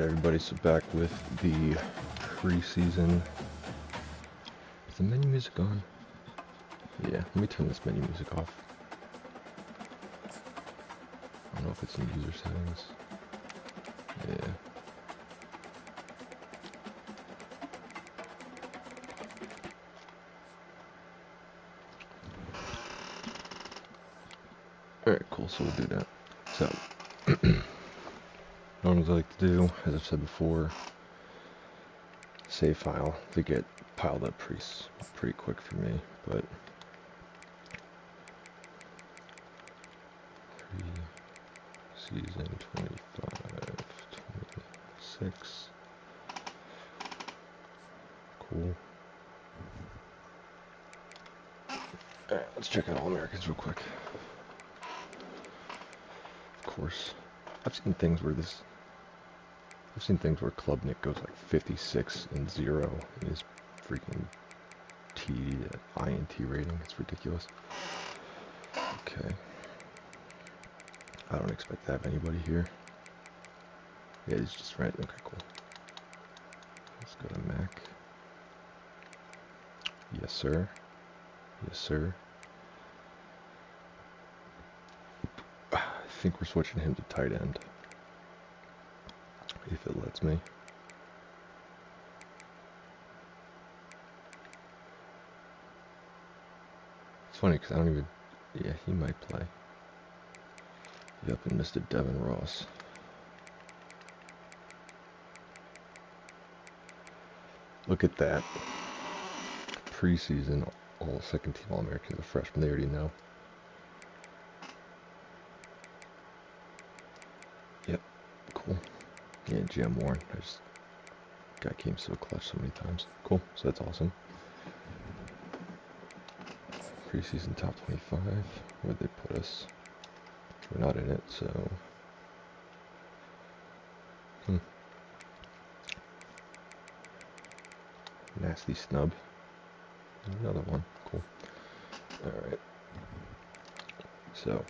Alright everybody, so back with the preseason. Is the menu music on? Yeah, let me turn this menu music off. I don't know if it's in user settings. Yeah. Alright, cool, so we'll do that. So, what I like to do, as I've said before, save file. They get piled up pretty quick for me, but season 25, 26. Cool. Alright, let's check out All-Americans real quick. Of course, I've seen things where Klubnik goes like 56-0 in his freaking INT rating. It's ridiculous. Okay. I don't expect to have anybody here. Yeah, he's just right. Okay, cool. Let's go to Mac. Yes, sir. Yes, sir. I think we're switching him to tight end. If it lets me. It's funny because I don't even... Yeah, he might play. Yep, and Mr. Devin Ross. Look at that. Preseason, all second team All-Americans, a freshman, they already know. Yep, cool. Yeah, Jim Warren. Guy came so clutch so many times. Cool, so that's awesome. Preseason top 25. Where'd they put us? We're not in it, so... Nasty snub. Another one. Cool. Alright. So,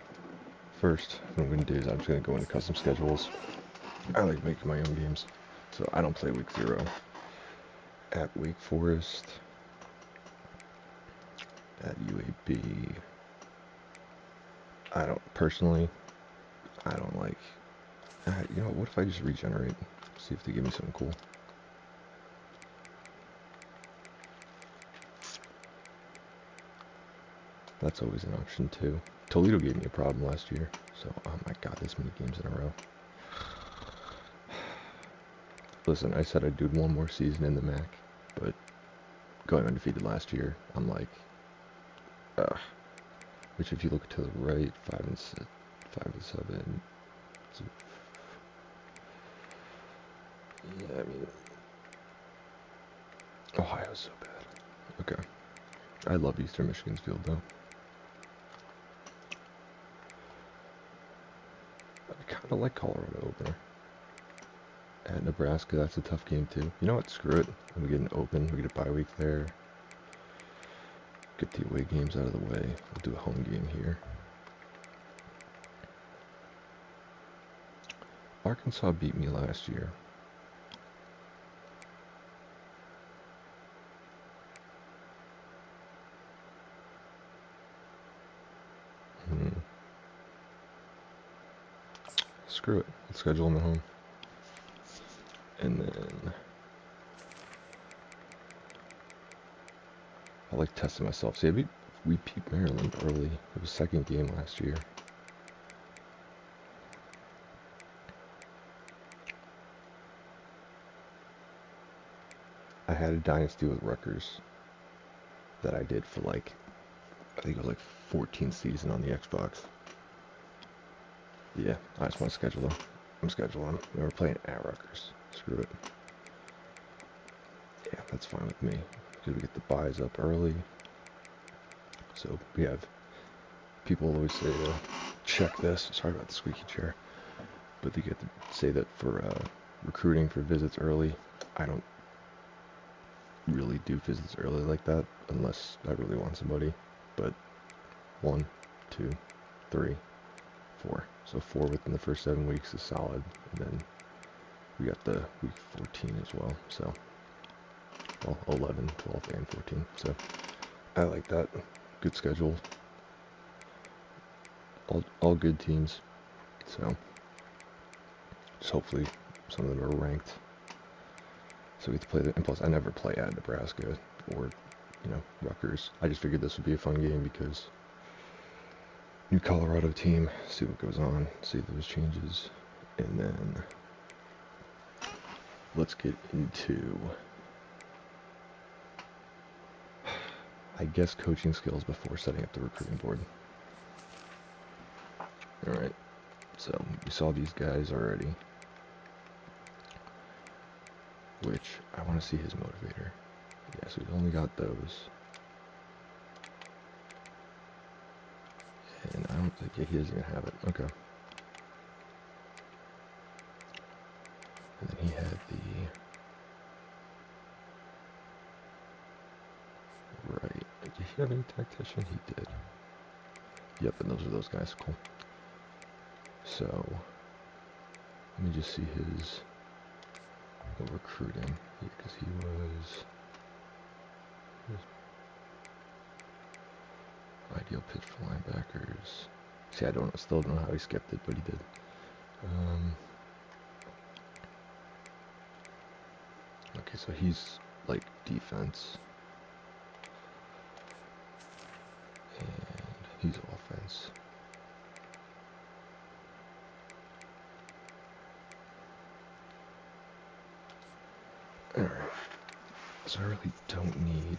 first, what I'm going to do is I'm just going to go into custom schedules. I like making my own games. So I don't play week 0 at Wake Forest, at UAB. I don't like, you know, what if I just regenerate? See if they give me something cool. That's always an option too. Toledo gave me a problem last year, so oh my god, this many games in a row. Listen, I said I'd do one more season in the MAC, but going undefeated last year, I'm like, which if you look to the right, 5 and 7. Yeah, I mean, Ohio's so bad. Okay. I love Eastern Michigan's field, though. I kind of like Colorado opener. At Nebraska, that's a tough game, too. You know what? Screw it. We get an open. We get a bye week there. Get the away games out of the way. We'll do a home game here. Arkansas beat me last year. Screw it. Let's schedule them at home. And then I like testing myself. See, we beat Maryland early. It was second game last year. I had a dynasty with Rutgers that I did for like, I think it was like 14th season on the Xbox. Yeah, I just want to schedule them. I'm scheduling them. We were playing at Rutgers. Screw it. Yeah, that's fine with me. Because we get the buys up early. So we have, people always say to check this. Sorry about the squeaky chair. But they get to say that for recruiting for visits early. I don't really do visits early like that unless I really want somebody. But 1, 2, 3, 4. So 4 within the first 7 weeks is solid. And then we got the week 14 as well, so, well, 11, 12, and 14, so I like that. Good schedule. All good teams, so just hopefully some of them are ranked, so we get to play and plus I never play at Nebraska or, Rutgers. I just figured this would be a fun game because new Colorado team, see what goes on, see those changes, and then let's get into, I guess, coaching skills before setting up the recruiting board. Alright, so we saw these guys already, which I want to see his motivator. Yeah, so we've only got those. And I don't think, yeah, he doesn't even have it. Okay. And then he had right. Did he have any tactician? He did. Yep, and those are those guys. Cool. So, let me just see his recruiting. Yeah, because he was ideal pitch for linebackers. See, I still don't know how he skipped it, but he did. Okay, so he's like defense. And he's offense. Alright. So I really don't need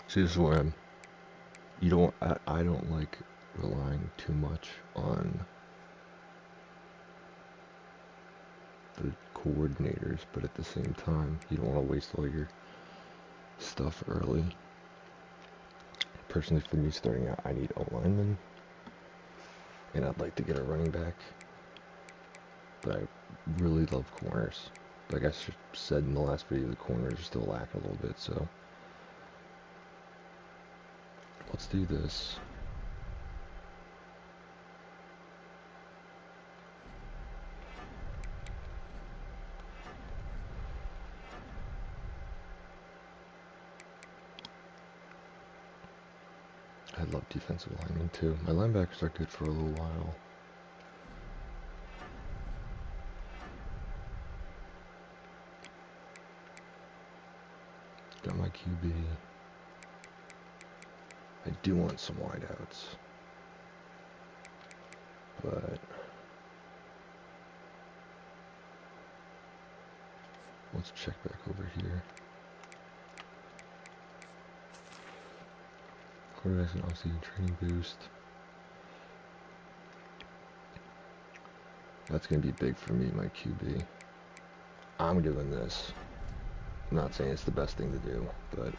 See, this is where I don't like relying too much on the coordinators, but at the same time, you don't want to waste all your stuff early. Personally, for me starting out, I need O-linemen, and I'd like to get a running back, but I really love corners. Like I said in the last video, the corners are still lacking a little bit, so let's do this. I love defensive linemen too. My linebackers are good for a little while. Got my QB. I do want some wideouts, but let's check back over here. Quarterbacks and off-season training boost. That's going to be big for me, my QB. I'm doing this. I'm not saying it's the best thing to do, but I'm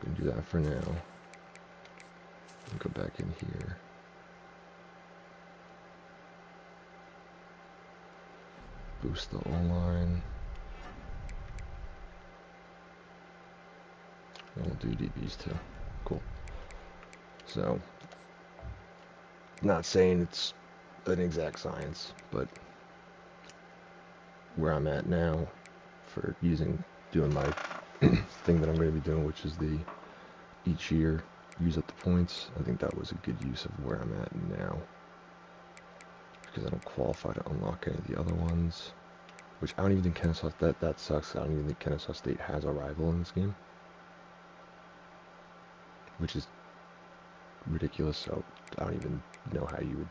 going to do that for now. And go back in here. Boost the O-line. And we'll do DBs too. Cool. So, not saying it's an exact science, but where I'm at now for doing my thing that I'm going to be doing, which is each year use up the points. I think that was a good use of where I'm at now, because I don't qualify to unlock any of the other ones, which I don't even think Kennesaw, that sucks. I don't even think Kennesaw State has a rival in this game, which is ridiculous. So I don't even know how you would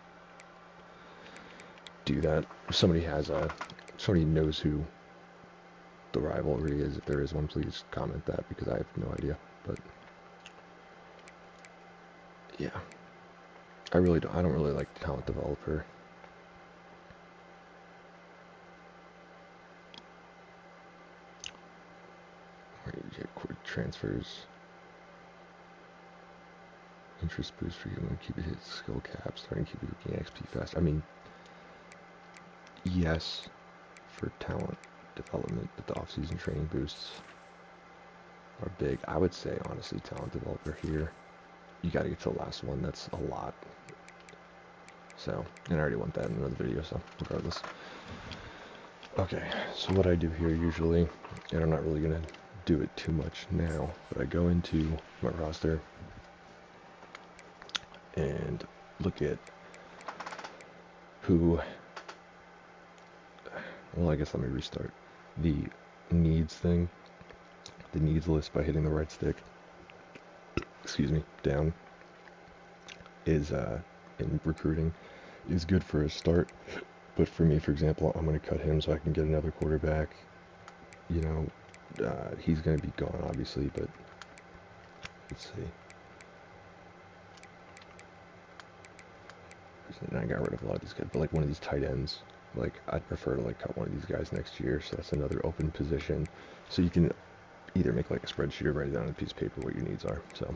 do that. If somebody knows who the rivalry is, if there is one, please comment that, because I have no idea. But yeah, I don't really like talent developer. Where you get quick transfers, interest boost for you when keep it hit skill cap, starting keep it getting XP fast. I mean, yes, for talent, development, but the off-season training boosts are big. I would say, honestly, talent developer here. You got to get to the last one. That's a lot. So, and I already went that in another video, so regardless. Okay, so what I do here usually, and I'm not really going to do it too much now, but I go into my roster and look at who, well, I guess let me restart. The needs thing, the needs list by hitting the right stick, excuse me, down, is, in recruiting, is good for a start. But for me, for example, I'm going to cut him so I can get another quarterback. You know, he's going to be gone, obviously, but let's see. And I got rid of a lot of these guys, but like one of these tight ends, like I'd prefer to like cut one of these guys next year, so that's another open position. So you can either make like a spreadsheet or write it down on a piece of paper what your needs are. So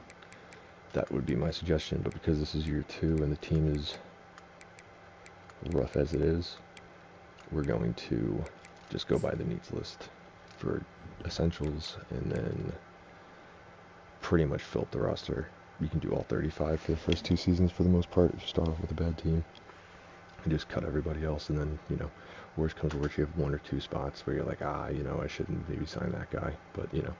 that would be my suggestion, but because this is year 2 and the team is rough as it is, we're going to just go by the needs list for essentials and then pretty much fill up the roster. You can do all 35 for the first 2 seasons for the most part if you start off with a bad team. And just cut everybody else, and then, you know, worst comes to worst, you have 1 or 2 spots where you're like, you know, I shouldn't maybe sign that guy. But, you know,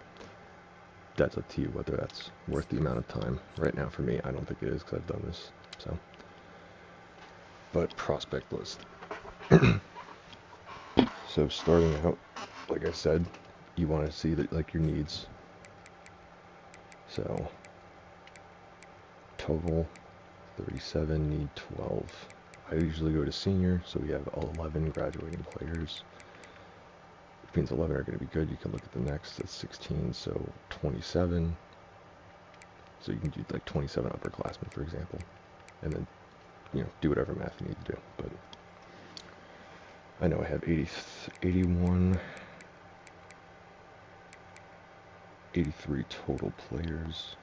that's up to you whether that's worth the amount of time. Right now for me, I don't think it is because I've done this. So, but prospect list. So starting out, like I said, you want to see that like your needs. So total 37, need 12. I usually go to senior, so we have 11 graduating players. Which means 11 are going to be good. You can look at the next, that's 16, so 27. So you can do like 27 upperclassmen, for example. And then, you know, do whatever math you need to do. But I know I have 81, 83 total players.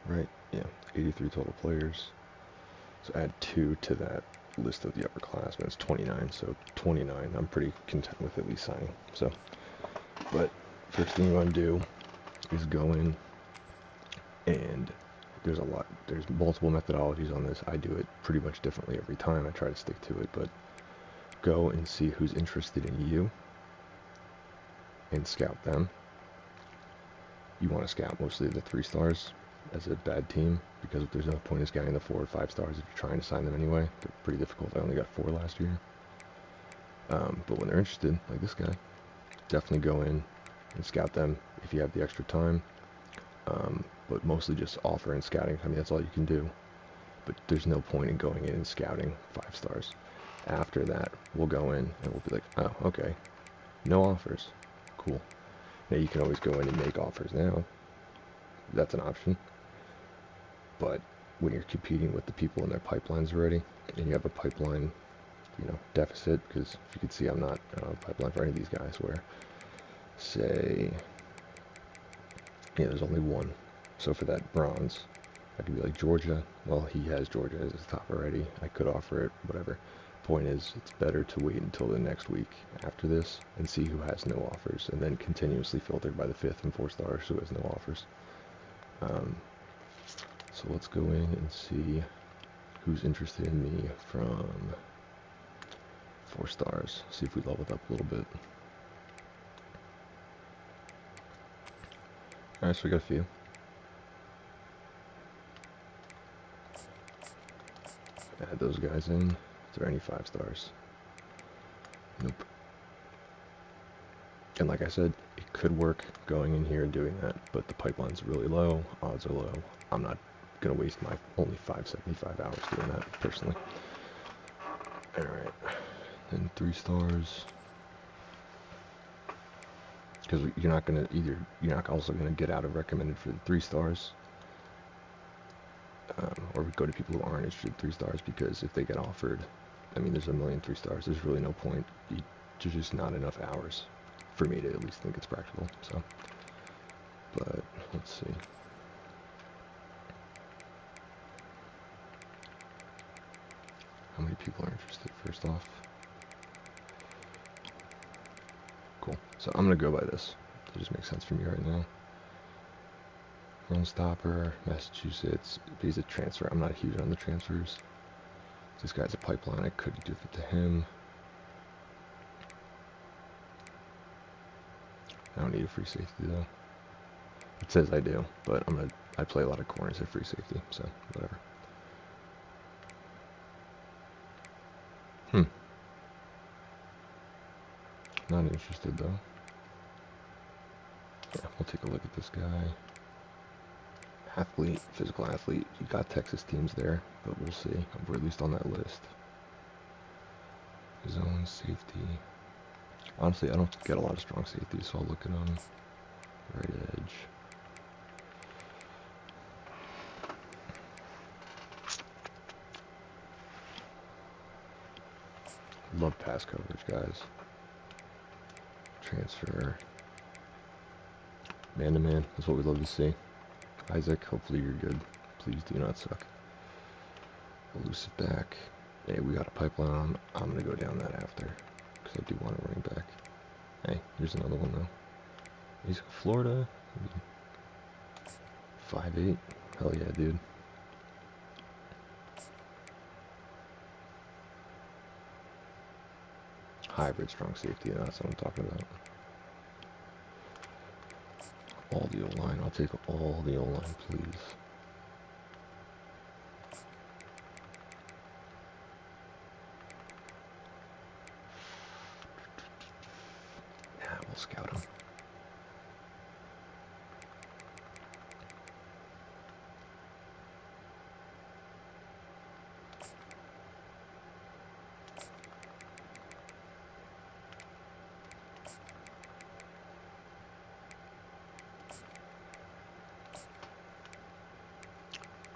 Right, yeah, 83 total players. So add 2 to that list of the upperclassmen. It's 29, so 29 I'm pretty content with at least signing. So, but first thing you want to do is go in, and there's multiple methodologies on this. I do it pretty much differently every time. I try to stick to it, but go and see who's interested in you and scout them. You want to scout mostly the 3 stars as a bad team, because there's no point in scouting the 4 or 5 stars if you're trying to sign them anyway. They're pretty difficult. I only got 4 last year. But when they're interested, like this guy, definitely go in and scout them if you have the extra time. But mostly just offer and scouting. I mean, that's all you can do. But there's no point in going in and scouting 5 stars. After that, we'll go in and we'll be like, oh, okay, no offers. Cool. Now you can always go in and make offers now. That's an option. But when you're competing with the people in their pipelines already, and you have a pipeline, you know, deficit, because if you can see, I'm not pipeline for any of these guys, where, say, yeah, there's only 1. So for that bronze, I could be like, Georgia, well, he has Georgia as his top already. I could offer it, whatever. Point is, it's better to wait until the next week after this and see who has no offers, and then continuously filter by the 5th and 4 stars who has no offers. So let's go in and see who's interested in me from 4 stars. See if we leveled up a little bit. Alright, so we got a few. Add those guys in. Is there any 5 stars? Nope. And like I said, it could work going in here and doing that, but the pipeline's really low, odds are low. I'm not going to waste my only 575 hours doing that, personally. Alright, then 3 stars. Because you're not going to you're not also going to get out of recommended for the 3 stars. Or go to people who aren't interested in 3 stars, because if they get offered, I mean, there's a million 3 stars. There's really no point. There's just not enough hours for me to at least think it's practical. So, but let's see. How many people are interested, first off? Cool. So I'm going to go by this. It just makes sense for me right now. Run stopper, Massachusetts. He's a transfer. I'm not huge on the transfers. This guy's a pipeline. I could give it to him. I don't need a free safety though. It says I do, but I play a lot of corners at free safety, so whatever. Not interested though. Yeah, we'll take a look at this guy. Athlete, physical athlete. You got Texas teams there, but we'll see. We're at least on that list. Zone safety. Honestly, I don't get a lot of strong safeties, so I'll look at them. Right edge. Love pass coverage, guys. Transfer. Man-to-man. That's what we love to see. Isaac, hopefully you're good. Please do not suck. Elusive back. Hey, we got a pipeline on. I'm going to go down that after, because I do want a running back. Hey, here's another one, though. He's Florida. 5'8". Hell yeah, dude. Hybrid strong safety, that's what I'm talking about. All the O-line. I'll take all the O-line, please. Yeah, we'll scout him.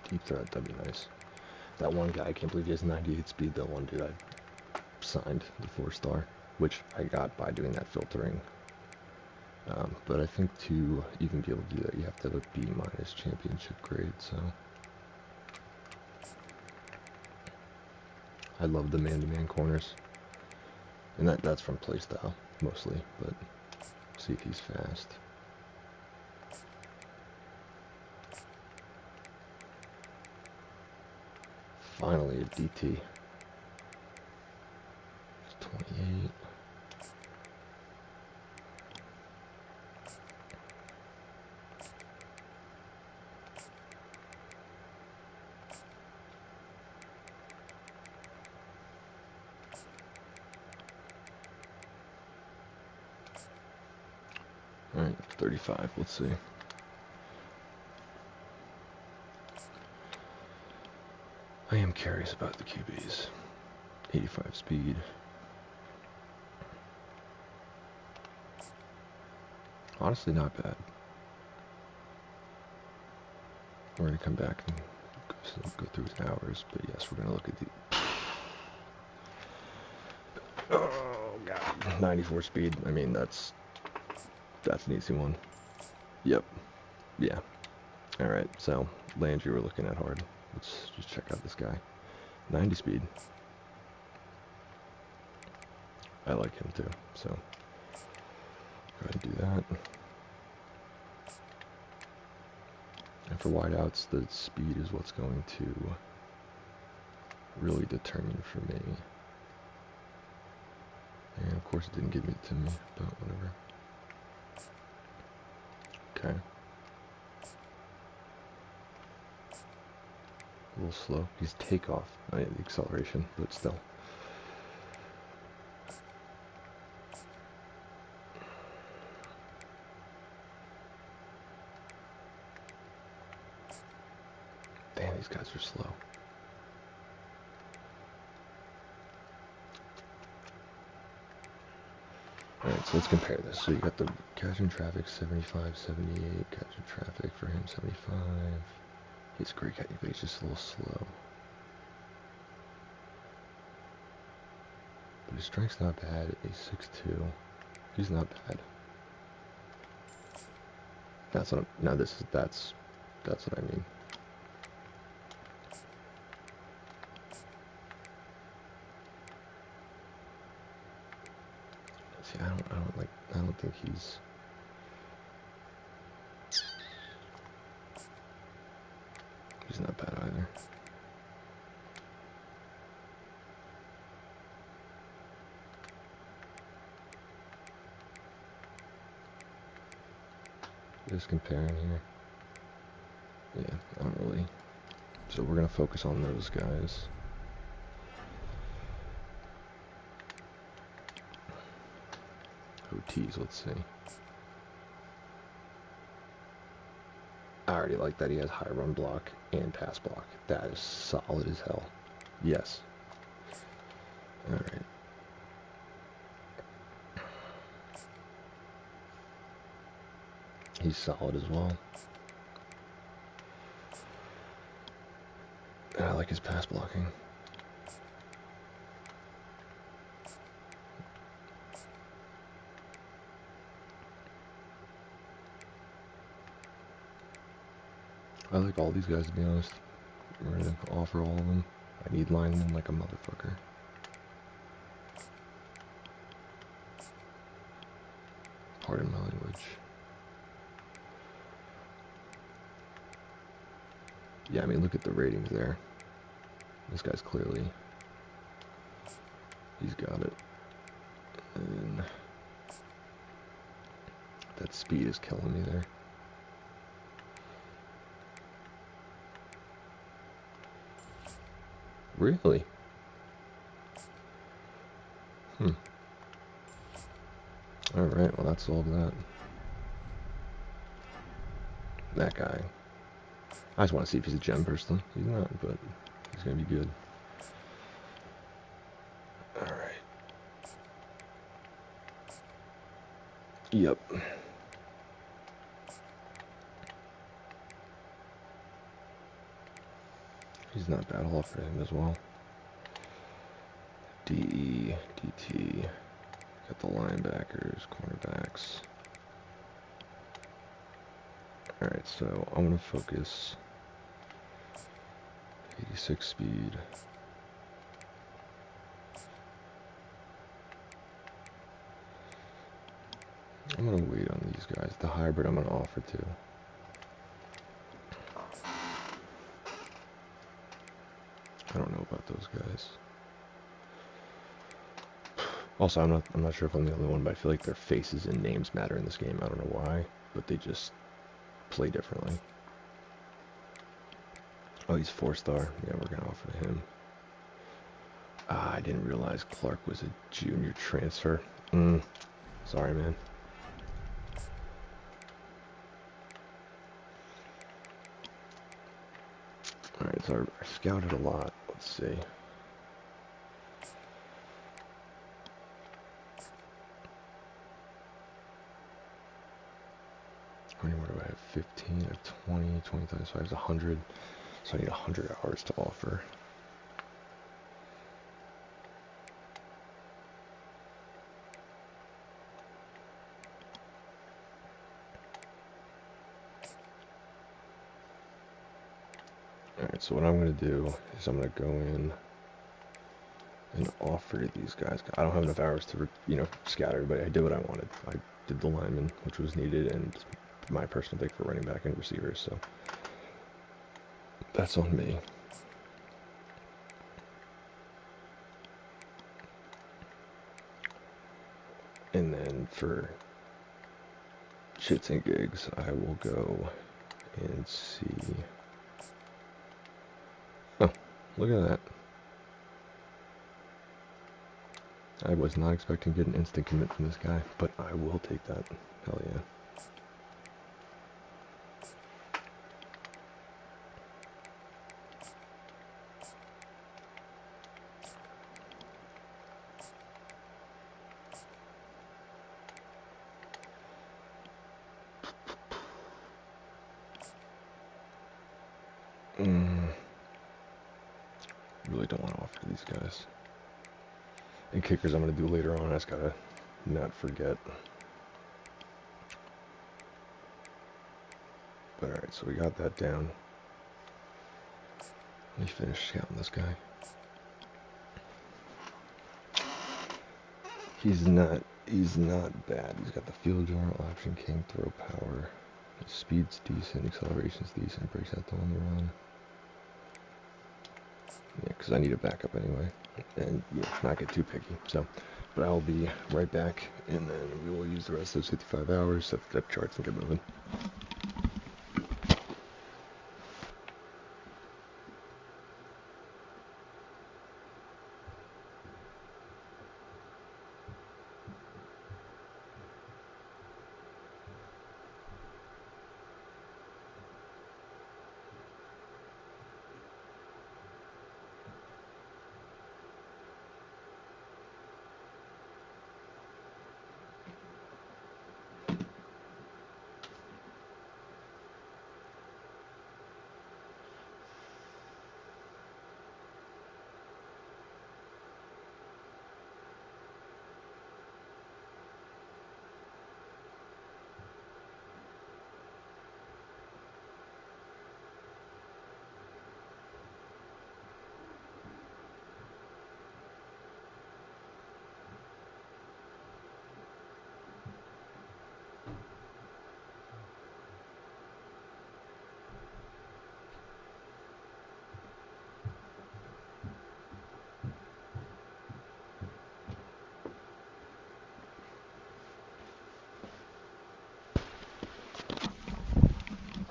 Deep threat, that'd be nice. That one guy, I can't believe he has 98 speed. That one dude I signed, the 4-star, which I got by doing that filtering. But I think to even be able to do that, you have to have a B- championship grade, so. I love the man-to-man corners. And that's from playstyle, mostly, but see if he's fast. Finally, a DT. 28. Alright, 35, let's see. I am curious about the QBs. 85 speed. Honestly, not bad. We're going to come back and go through his hours, but yes, we're going to look at the... Oh, God. 94 speed. I mean, that's an easy one. Yep. Yeah. Alright, so Landry we're looking at hard. Let's just check out this guy. 90 speed. I like him too, so go ahead and do that. And for wideouts, the speed is what's going to really determine for me. And of course it didn't give it to me, but whatever. Okay. A little slow. He's takeoff. I need the acceleration, but still. Damn, these guys are slow. Alright, so let's compare this. So you got the catch in traffic 75, 78, catch in traffic for him 75. He's a great catch, but he's just a little slow. But his strength's not bad. He's 6'2". He's not bad. That's what I'm, now this is that's what I mean. See, I don't think he's not bad either. Just comparing here. Yeah, I don't really. So we're gonna focus on those guys. OTs, let's see. I already like that he has high run block and pass block. That is solid as hell. Yes. Alright. He's solid as well. And I like his pass blocking. I like all these guys, to be honest. We're gonna offer all of them. I need linemen like a motherfucker. Pardon my language. Yeah, I mean, look at the ratings there. This guy's clearly... He's got it. And that speed is killing me there. Really? Alright, well that's all of that. That guy. I just want to see if he's a gem personally. He's not, but he's going to be good. Alright. Yep. He's not bad. I'll offer him as well. DE, DT. Got the linebackers, cornerbacks. Alright, so I'm going to focus 86 speed. I'm going to wait on these guys. The hybrid I'm going to offer too. I don't know about those guys. Also, I'm not sure if I'm the only one, but I feel like their faces and names matter in this game. I don't know why, but they just play differently. Oh, he's 4-star. Yeah, we're gonna offer him. Ah, I didn't realize Clark was a junior transfer. Sorry, man. Alright, so I scouted a lot. Let's see. How many more do I have? 15, I have 20, 20 times 5 is 100. So I need 100 hours to offer. Alright, so what I'm going to do is I'm going to go in and offer to these guys. I don't have enough hours to, scout everybody. I did what I wanted. I did the lineman, which was needed, and my personal pick for running back and receivers, so that's on me. And then for shits and gigs, I will go and see. Oh, look at that. I was not expecting to get an instant commit from this guy, but I will take that. Hell yeah. Really don't want to offer these guys. And kickers I'm going to do later on. I just gotta not forget. But alright, so we got that down. Let me finish scouting this guy. He's not bad. He's got the field general option, king, throw power. His speed's decent, acceleration's decent, breaks out on the run. Yeah, because I need a backup anyway. And yeah, not get too picky. So, but I'll be right back, and then we will use the rest of those 55 hours, set the depth charts, and get moving.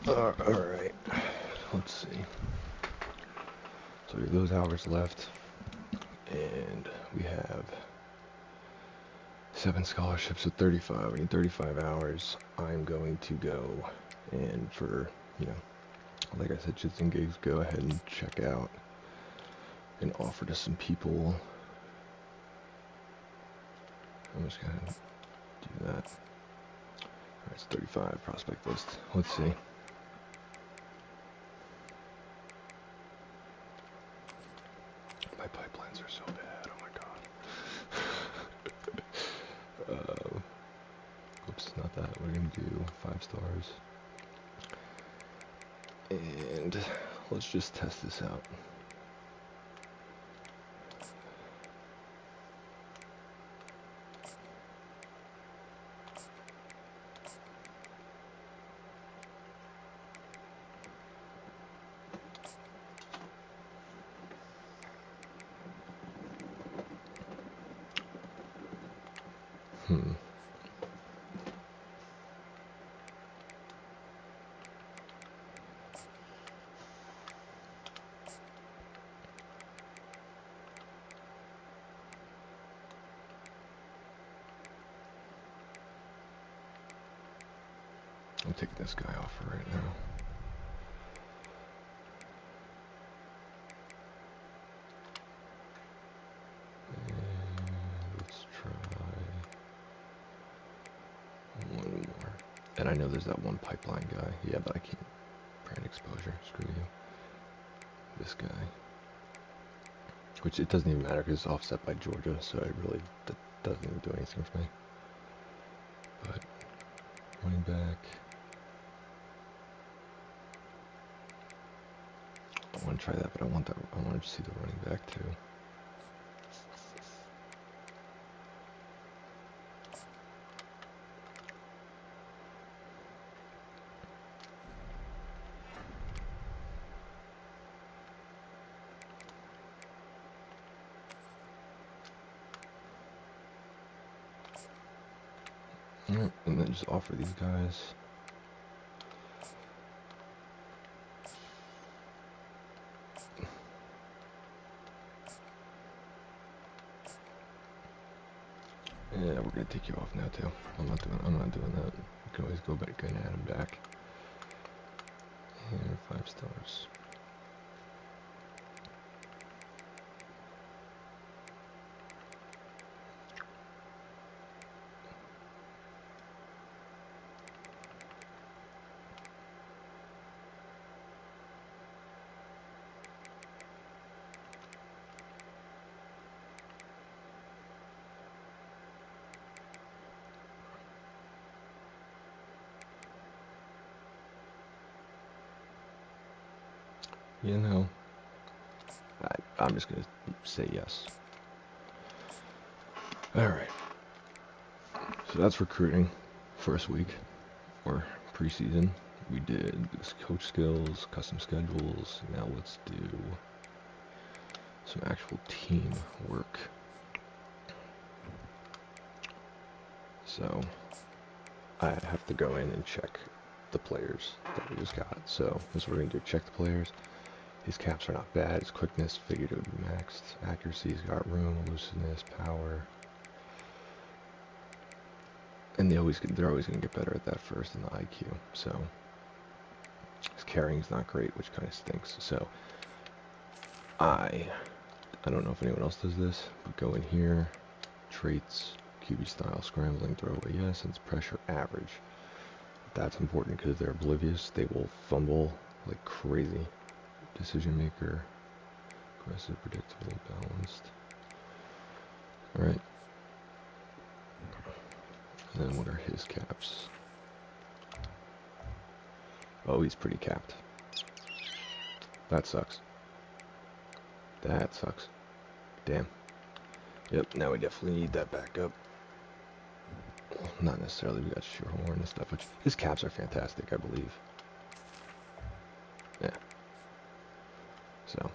Alright, let's see. So we have those hours left, and we have 7 scholarships with 35. We need 35 hours. I'm going to go, and for, like I said, just in case, go ahead and check out and offer to some people. I'm just gonna do that. Alright, it's 35 prospect list. Let's see. My pipelines are so bad. Oh my god. Oops, not that. We're gonna do 5 stars. And let's just test this out. I'm taking this guy off for right now. And let's try one more. And I know there's that one pipeline guy. Yeah, but I can't. Brand exposure. Screw you. This guy. Which it doesn't even matter because it's offset by Georgia, so it really doesn't even do anything for me. But running back. I want to try that, but I want to see the running back too. Alright, and then just offer these guys. Yeah, we're gonna take you off now too. I'm not doing that. You can always go back and add him back. And 5 stars. I'm just gonna say yes. Alright, So that's recruiting. First week, or preseason. We did coach skills, custom schedules. Now let's do some actual team work. So I have to go in and check the players that we just got. So this is what we're going to do. Check the players. His caps are not bad. His quickness figured it would be maxed. Accuracy's got room, elusiveness, power. And they're always going to get better at that first in the IQ. So his carrying's not great, which kind of stinks. So I don't know if anyone else does this, but go in here, traits, QB style, scrambling, throwaway, yes, and it's pressure average. That's important because they're oblivious. They will fumble like crazy. Decision maker, aggressive, predictable, balanced. All right. And then what are his caps? Oh, he's pretty capped. That sucks. That sucks. Damn. Yep, now we definitely need that backup. Well, not necessarily, we got Shearhorn and stuff, but his caps are fantastic, I believe. Yeah. So.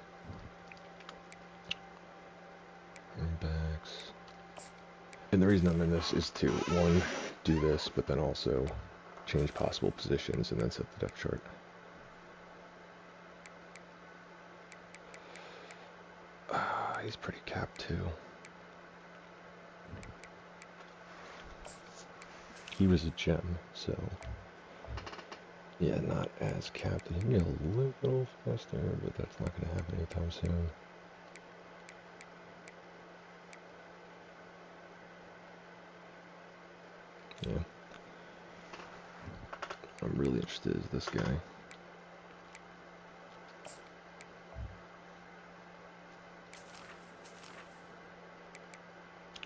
Running backs. And the reason I'm in this is to, one, do this, but then also change possible positions and then set the depth chart. He's pretty capped too. He was a gem, so yeah, not as capped. He can get a little faster, but that's not going to happen anytime soon. Yeah. I'm really interested in this guy.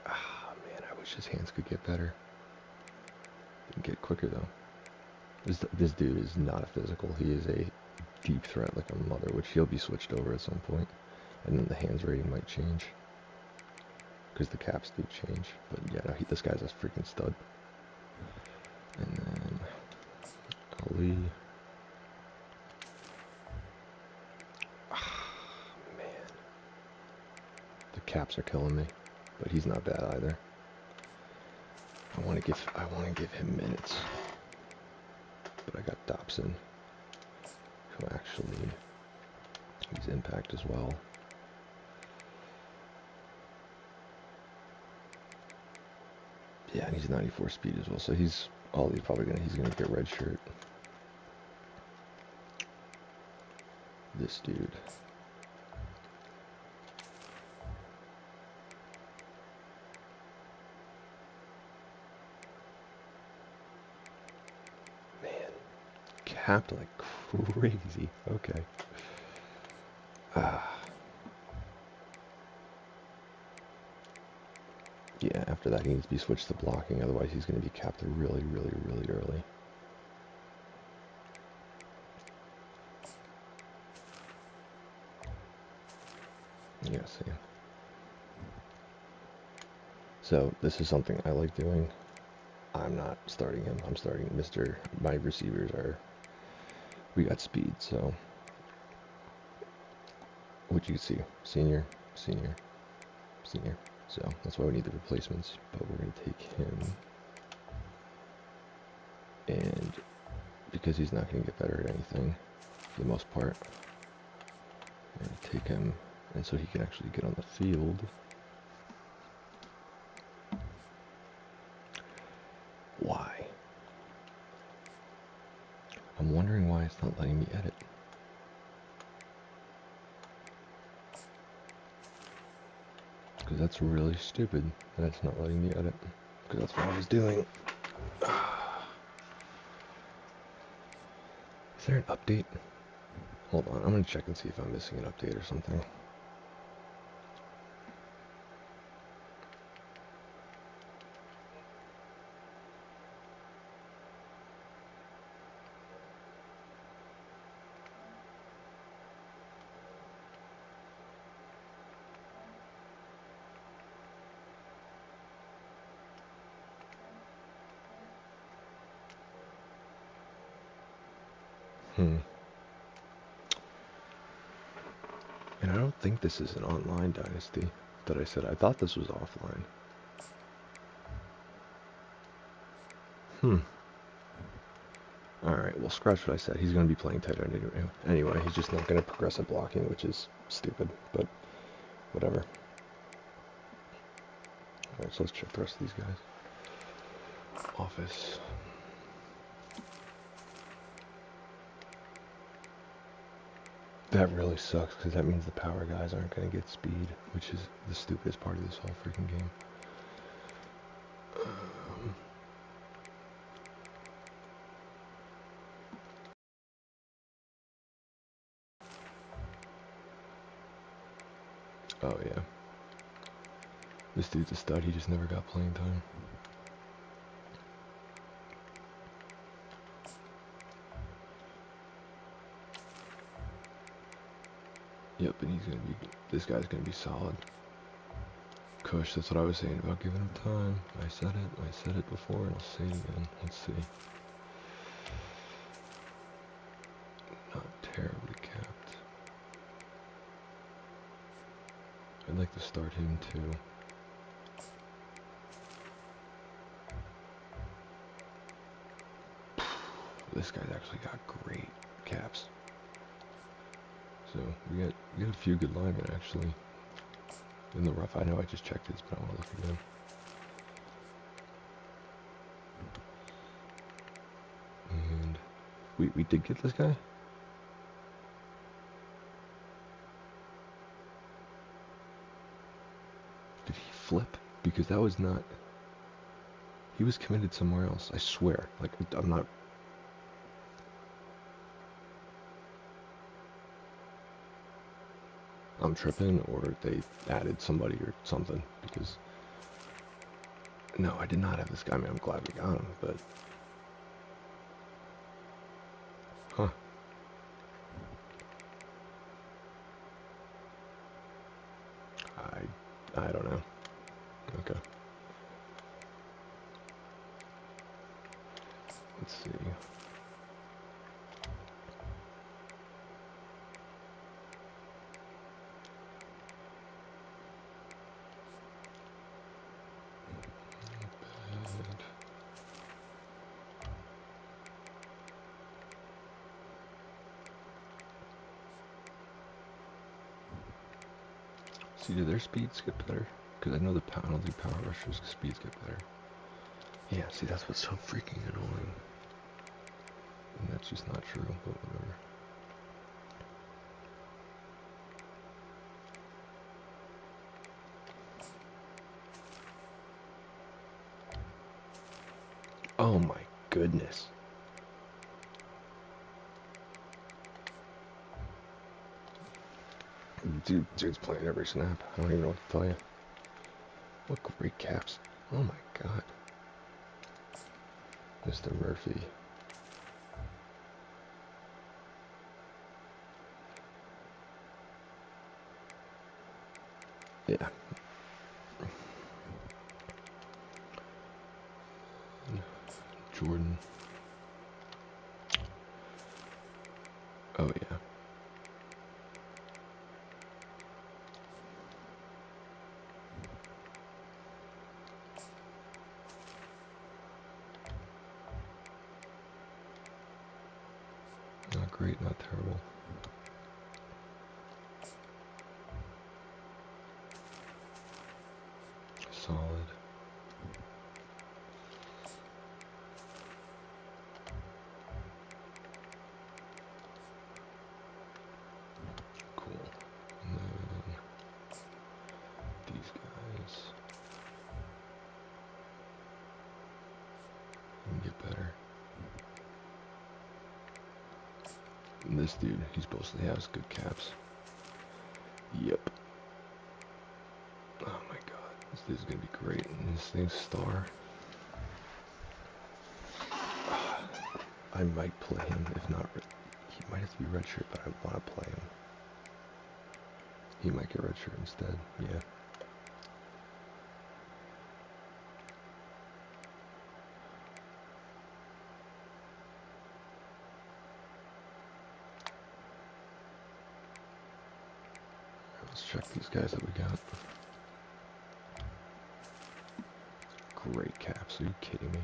Ah, man, I wish his hands could get better. Didn't get quicker though. This dude is not a physical. He is a deep threat like a mother, which he'll be switched over at some point. And then the hands rating might change. Because the caps do change. But yeah, no, this guy's a freaking stud. And then Ali. Ah, man. The caps are killing me. But he's not bad either. I want to give him minutes. But I got Dobson, who actually he's impact as well. Yeah, and he's 94 speed as well. So he's probably gonna get red shirt. This dude. Man, capped like crazy. Okay. Yeah, after that he needs to be switched to blocking, otherwise he's going to be capped really, really, really early. Yeah, see. So this is something I like doing. I'm not starting him. I'm starting my receivers we got speed, so what you can see, senior, senior, senior. So that's why we need the replacements, but we're going to take him, and because he's not going to get better at anything for the most part, we're going to take him, and so he can actually get on the field. Why? I'm wondering why it's not letting me edit. Because that's really stupid that it's not letting me edit. Because that's what I was doing. Is there an update? Hold on, I'm going to check and see if I'm missing an update or something. And I don't think this is an online dynasty that I said. I thought this was offline. Alright, well, scratch what I said. He's going to be playing tight end anyway. He's just not going to progress at blocking, which is stupid, but whatever. Alright, so let's check the rest of these guys. Office. That really sucks, because that means the power guys aren't going to get speed, which is the stupidest part of this whole freaking game. Oh, yeah. This dude's a stud. He just never got playing time. Yep, and this guy's gonna be solid. Kush, that's what I was saying about giving him time. I said it before, and I'll say it again. Let's see. Not terribly capped. I'd like to start him too. This guy's actually got great caps. So we got a few good linemen actually in the rough. I know I just checked his, but I want to look again. And we did get this guy. Did he flip? Because that was not. He was committed somewhere else. I swear. Like I'm not. I'm tripping, or they added somebody or something, because no, I did not have this guy. I mean, I'm glad we got him, but huh. I don't know. Okay. Let's see. See, do their speeds get better? Because I know I don't think power rushers' speeds get better. Yeah, see, that's what's so freaking annoying. And that's just not true, but whatever. Oh my goodness. Dude's playing every snap. I don't even know what to tell you. What great caps. Oh my god. Mr. Murphy. Yeah. Jordan. Oh yeah. Not great, not terrible. Solid. Cool. And then these guys can get better. And this dude, he supposedly has good caps. Yep. Oh my god, this dude's gonna be great. And this thing's star. I might play him, if not, he might have to be redshirt, but I want to play him. He might get redshirt instead, yeah. check these guys that we got. Great caps, are you kidding me?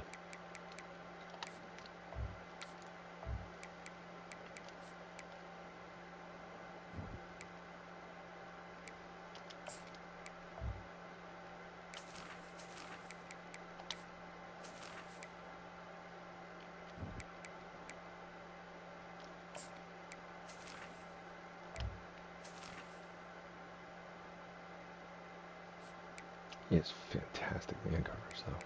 He has fantastic man coverage, though.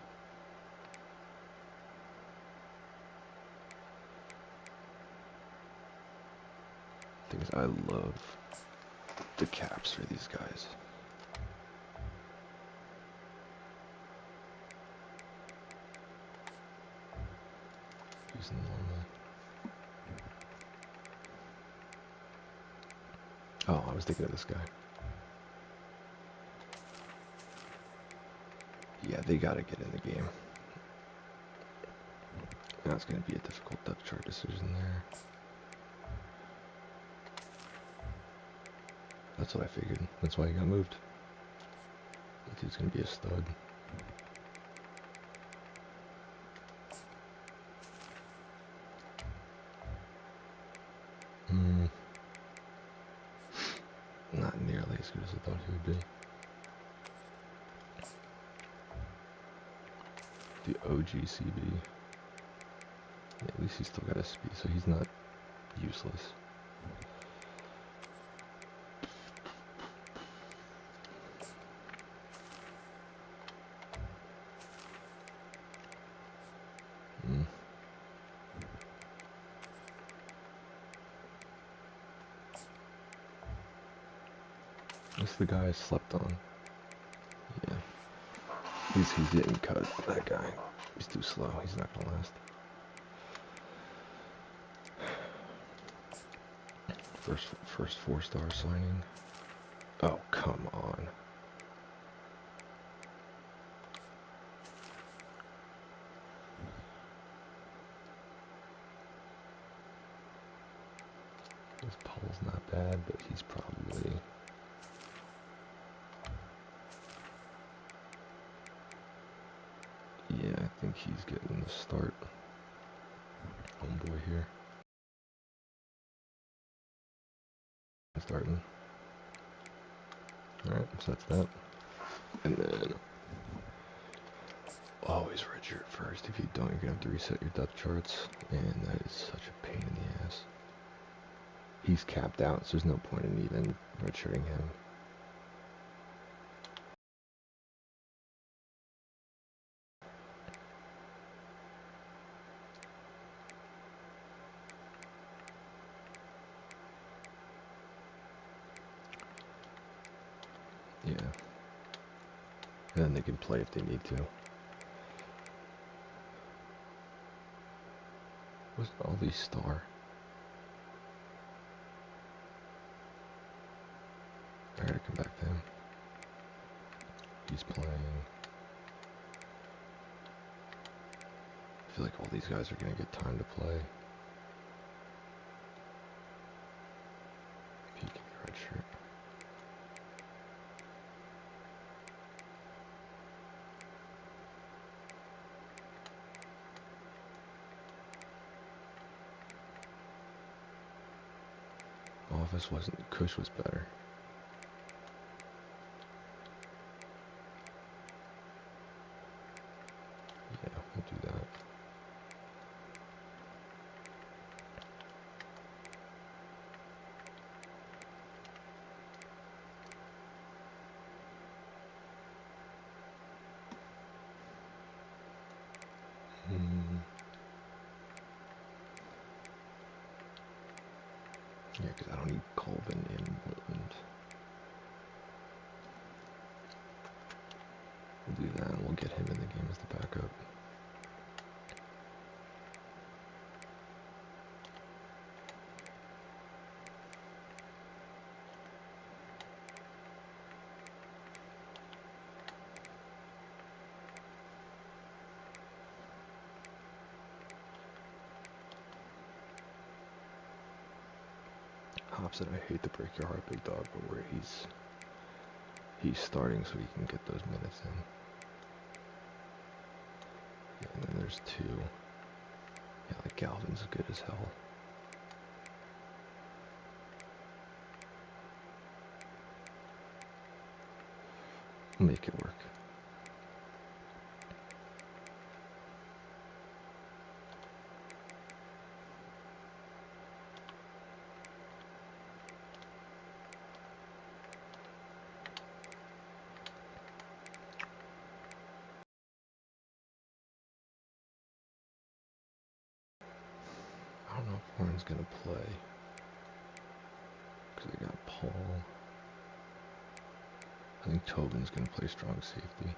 Thing is, I love the caps for these guys. Using normal. Oh, I was thinking of this guy. Yeah, they gotta get in the game. That's gonna be a difficult depth chart decision there. That's what I figured. That's why he got moved. That dude's gonna be a stud. Not nearly as good as I thought he would be. The OGCB. Yeah, at least he's still got his speed, so he's not useless. That's the guy I slept on. Yeah. He's getting cut. That guy. He's too slow. He's not gonna last. First 4-star signing. Oh, come on. This Paul's not bad, but he's probably... Yeah, I think he's getting the start. Homeboy here. Starting. Alright, so that's that. And then... always redshirt first. If you don't, you're gonna have to reset your depth charts. And that is such a pain in the ass. He's capped out, so there's no point in even redshirting him. Yeah. And then they can play if they need to. What's all these star? I gotta come back to him. He's playing. I feel like all these guys are gonna get time to play. Peak redshirt. Office wasn't. Kush was better. Yeah, we'll do that. Yeah, because I don't need Colvin in Portland. We'll do that, and we'll get him in the game as the backup. Hop said, I hate to break your heart, big dog, but where he's he's starting so he can get those minutes in. Yeah, and then there's 2. Yeah, like Galvin's good as hell. Make it work. I don't know if Warren's gonna play. Because I got Paul. I think Tobin's gonna play strong safety.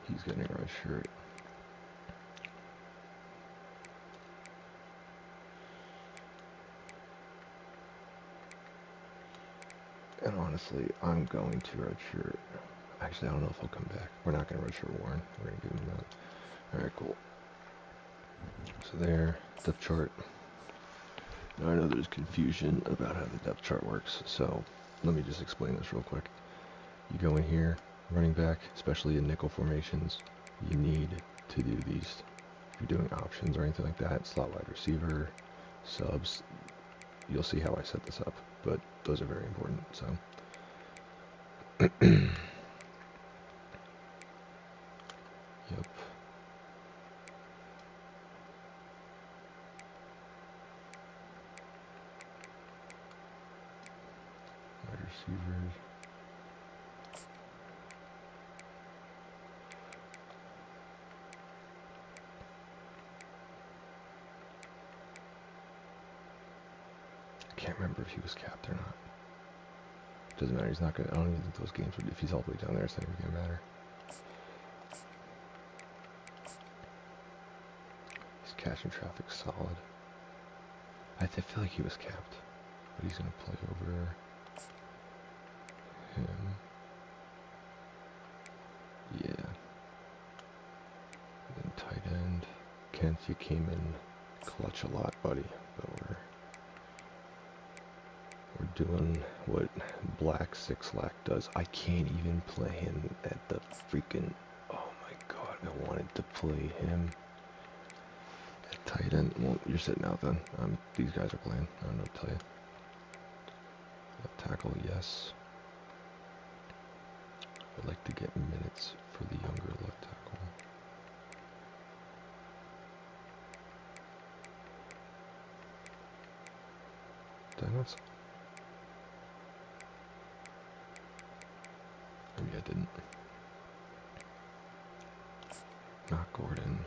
He's getting a red shirt. And honestly, I'm going to redshirt. Actually, I don't know if he'll come back. We're not going to redshirt Warren. We're going to give him that. Alright, cool. So there, depth chart. Now I know there's confusion about how the depth chart works, so let me just explain this real quick. You go in here, running back, especially in nickel formations, you need to do these. If you're doing options or anything like that, slot wide receiver, subs, you'll see how I set this up, but those are very important, so. Yep. Wide receivers. I can't remember if he was capped or not. Doesn't matter, he's not gonna, I don't even think those games would, if he's all the way down there, it's not even gonna matter. He's catching traffic solid. I feel like he was capped, but he's gonna play over him. Yeah. And then tight end. Kent, you came in clutch a lot, buddy, but we're doing what Black Six Lack does. I can't even play him at the freaking, oh my god, I wanted to play him at tight end. Well, you're sitting out then. These guys are playing. I don't know what to tell you. Left tackle, yes. I'd like to get minutes for the younger left tackle. Did I not? Maybe I didn't. Not Gordon.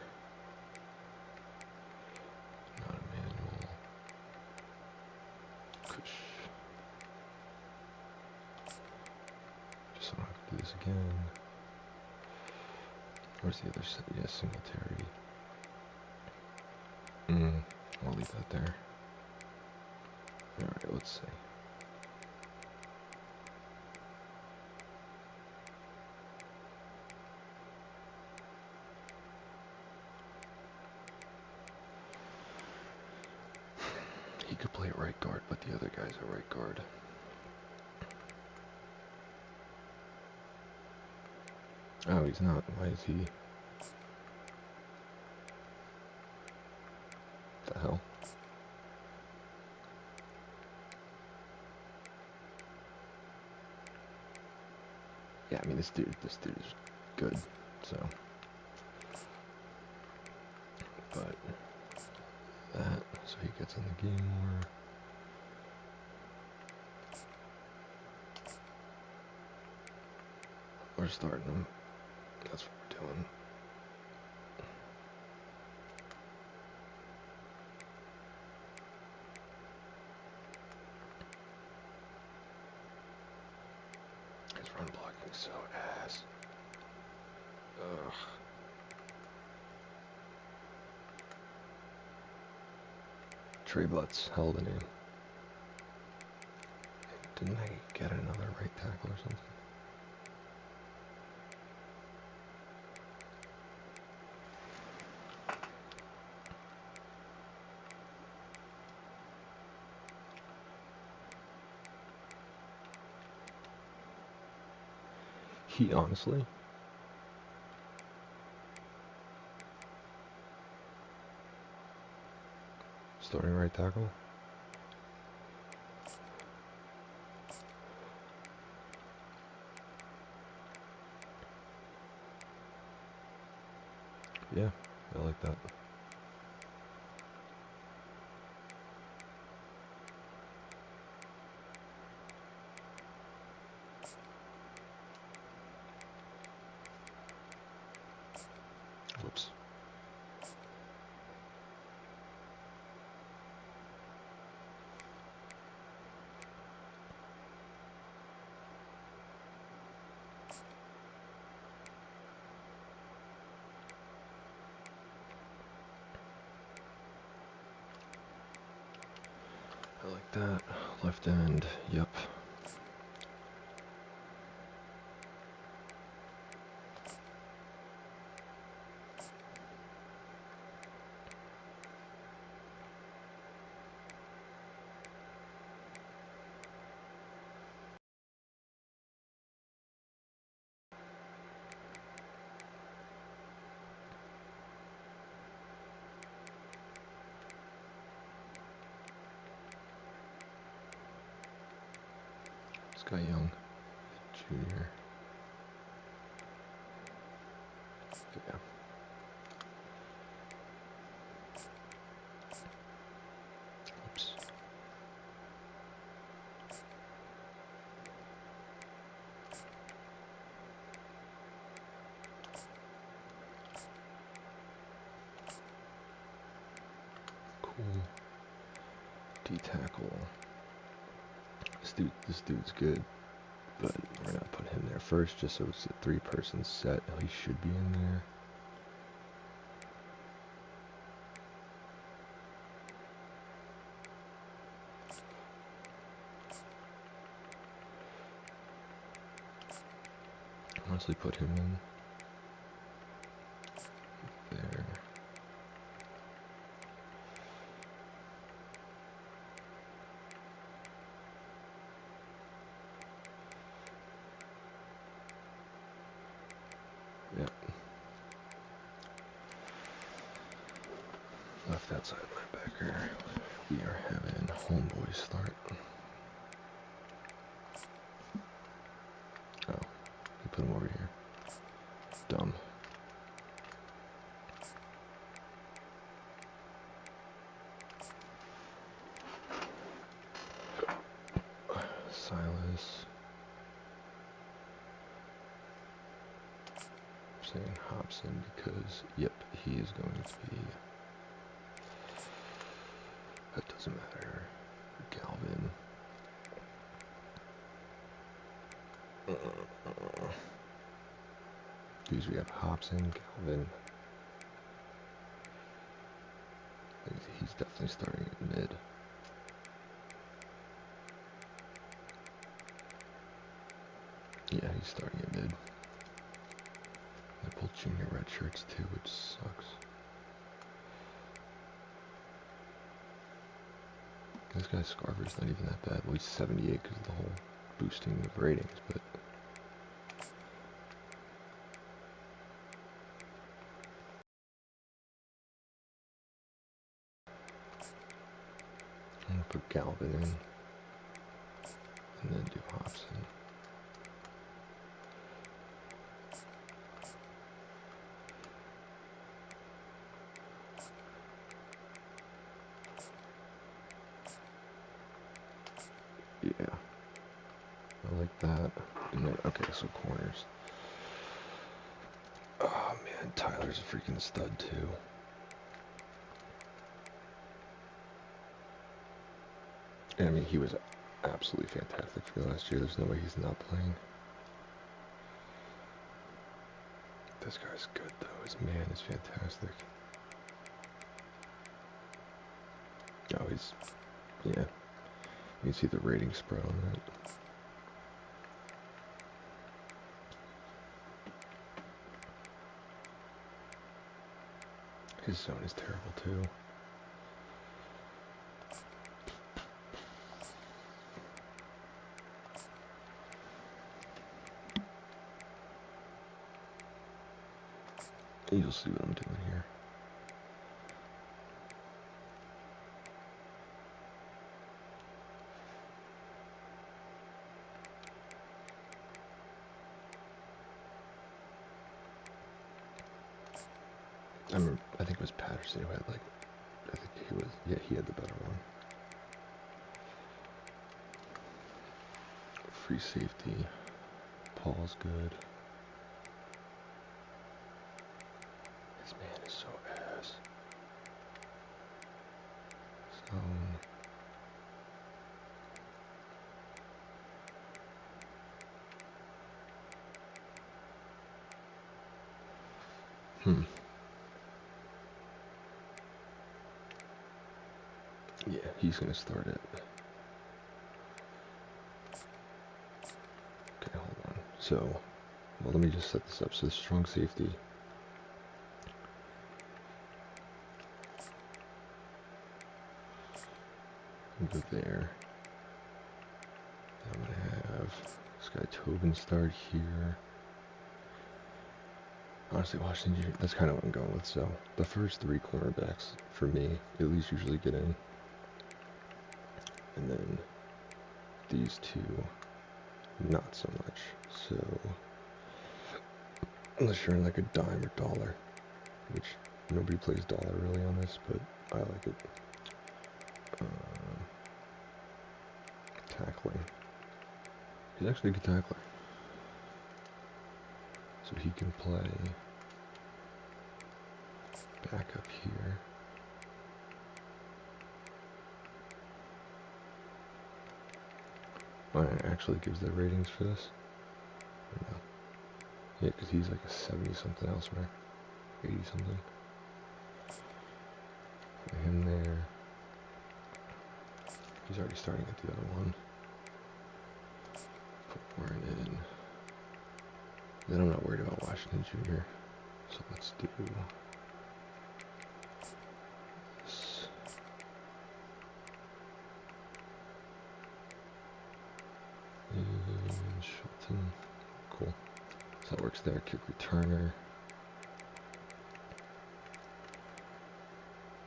Not Emmanuel. Kush. Just so I don't have to do this again. Where's the other set? Yeah, Singletary. I'll leave that there. Alright, let's see. He could play right guard, but the other guy's a right guard. Oh, he's not. Why is he? The hell? Yeah, I mean this dude is good, so. But that, so he gets in the game more. We're starting him. That's what we're doing. His run blocking so ass. Ugh. Trey Butts, hell of a name. Didn't I get another right tackle or something? He honestly. Starting right tackle. Yeah, I like that. Whoops. I like that. Left end, yep. This guy Young, junior. Yeah. Oops. Cool. D tackle. This dude's good, but we're gonna put him there first, just so it's a 3-person set. He should be in there. Honestly, put him in there. Yep. Left outside linebacker. We are having homeboys start. Oh, we put him over here. Dumb. Silas. I'm saying Hobson because, yep, he is going to be. That doesn't matter. Galvin. Because we have Hobson, Galvin. He's definitely starting at mid. Yeah, he's starting at mid. They pulled junior red shirts too, which sucks. This guy's Scarver's not even that bad. Well, he's 78 because of the whole boosting of ratings, but I'm gonna put Galvin in and then do Hobson. Yeah, I like that. And then, okay, so corners. Oh man, Tyler's a freaking stud too. And I mean, he was absolutely fantastic for you last year. There's no way he's not playing. This guy's good though. His man is fantastic. Oh, he's, yeah. You can see the rating spread on that. His zone is terrible too. You'll see what I'm doing here. I think it was Patterson who had I think he had the better one. Free safety. Paul's good. This man is so ass. Yeah, he's gonna start it. Okay, hold on. So, well, let me just set this up. So, strong safety. Go there. I'm gonna have this guy Tobin start here. Honestly, Washington, that's kind of what I'm going with. So, the first three cornerbacks, for me, at least usually get in. And then these two, not so much. So, unless you're in like a dime or dollar, which nobody plays dollar really on this, but I like it. Tackling. He's actually a good tackler. So he can play back up here. Ryan actually gives the ratings for this. No. Yeah, because he's like a 70-something elsewhere. 80-something. Put him there. He's already starting at the other one. Put Warren in. Then I'm not worried about Washington Jr. So let's do this. And Shelton. Cool. So that works there. Kick returner.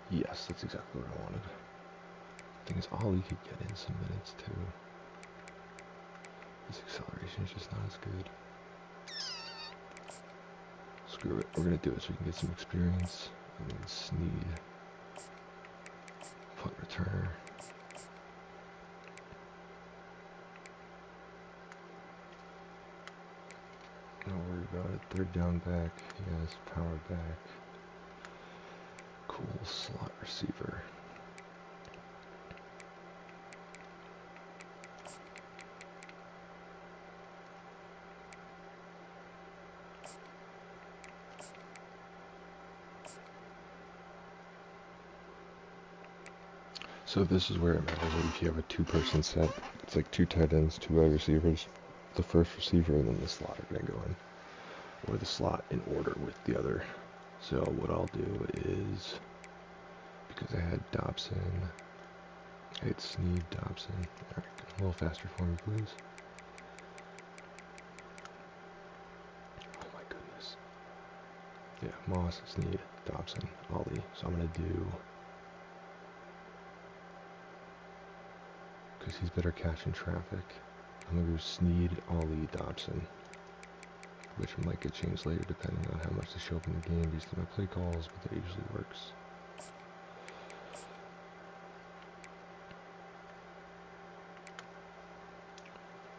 Yes, that's exactly what I wanted. The thing is, Ollie could get in some minutes too. His acceleration is just not as good. Screw it. We're going to do it so we can get some experience. And then Sneed. Punt returner. Don't worry about it. Third down back. Yes, power back. Cool slot receiver. So this is where it matters. If you have a two-person set, it's like two tight ends, two wide receivers. The first receiver and then the slot are going to go in. Or the slot in order with the other. So what I'll do is, because I had Dobson, I had Sneed, Dobson. Alright, a little faster for me, please. Oh my goodness. Yeah, Moss, Sneed, Dobson, Ollie. So I'm going to do, because he's better catching traffic, I'm going to go Sneed, Ollie, Dobson. Which might get changed later depending on how much they show up in the game based on my play calls, but that usually works.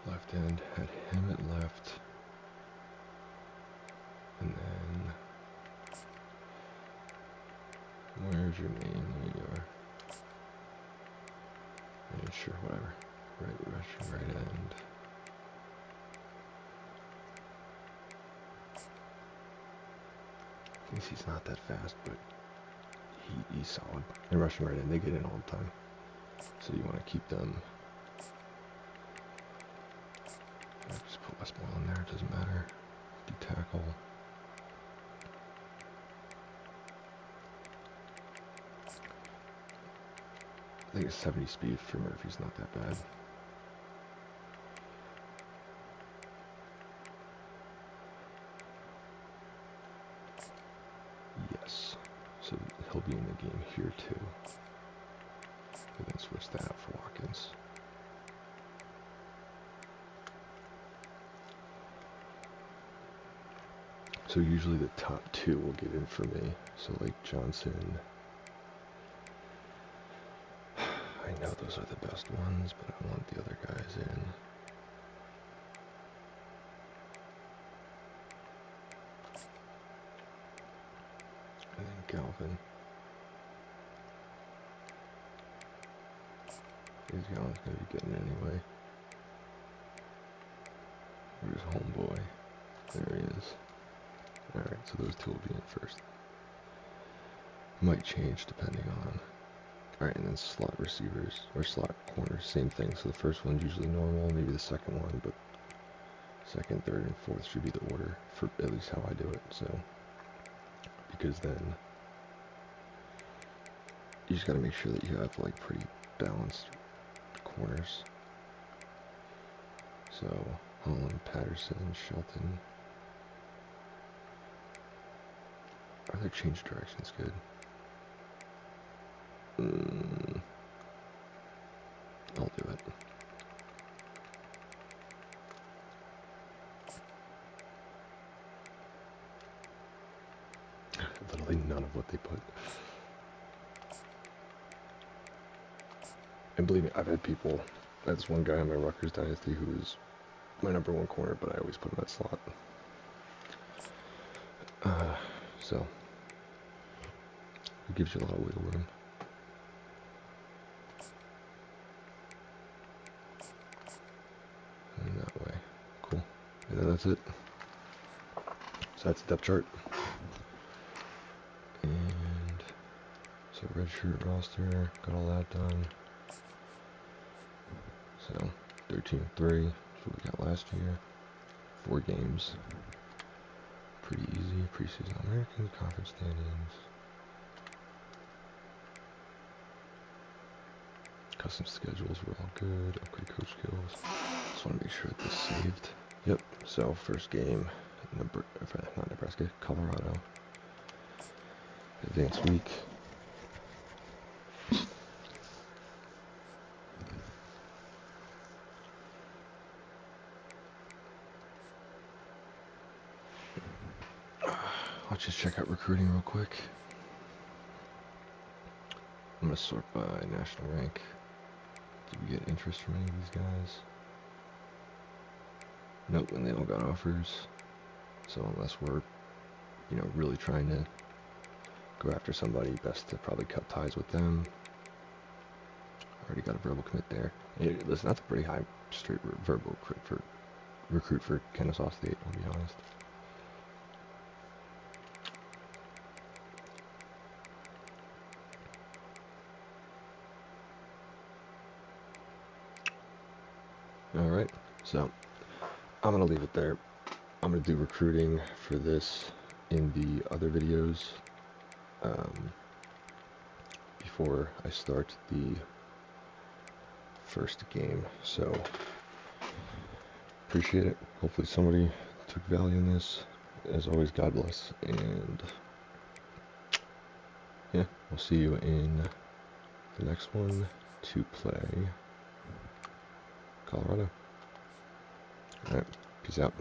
Left end, had him at left. And then, where's your name? There you are. And sure, whatever. Right rush, right end. Thinks he's not that fast, but he's solid. And rushing right in, they get in all the time. So you want to keep them. Just put Westball in there, it doesn't matter. Do tackle. I think a 70 speed for Murphy's not that bad. So usually the top 2 will get in for me. So like Johnson, I know those are the best ones, but I want the other guys in. And then Galvin. Galvin's gonna be getting anyway. Where's homeboy? There he is. Alright, so those 2 will be in first. Might change depending on. Alright, and then slot receivers, or slot corners, same thing. So the first one's usually normal, maybe the second one, but second, third, and fourth should be the order, for at least how I do it. So, because then you just gotta make sure that you have like pretty balanced corners. So, Holland, Patterson, Shelton. Are their change directions good? I'll do it. Literally none of what they put. And believe me, I've had people, that's one guy on my Rutgers Dynasty who's my #1 corner, but I always put him at slot. So, it gives you a lot of wiggle room. And that way. Cool. And then that's it. So that's the depth chart. And so redshirt roster, got all that done. So 13-3, that's what we got last year. 4 games. Pretty easy. Preseason American conference standings. Custom schedules were all good. Upgrade coach skills. Just want to make sure that this saved. Yep. So first game, not Nebraska, Colorado. Advanced week. Let's just check out recruiting real quick. I'm gonna sort by national rank. Did we get interest from any of these guys? Nope, and they all got offers. So unless we're, really trying to go after somebody, best to probably cut ties with them. Already got a verbal commit there. Hey, listen, that's a pretty high straight verbal recruit for Kennesaw State, I'll be honest. Alright, so I'm going to leave it there. I'm going to do recruiting for this in the other videos before I start the first game. So, appreciate it. Hopefully somebody took value in this. As always, God bless. And, yeah, we'll see you in the next one to play Colorado. Alright, peace out.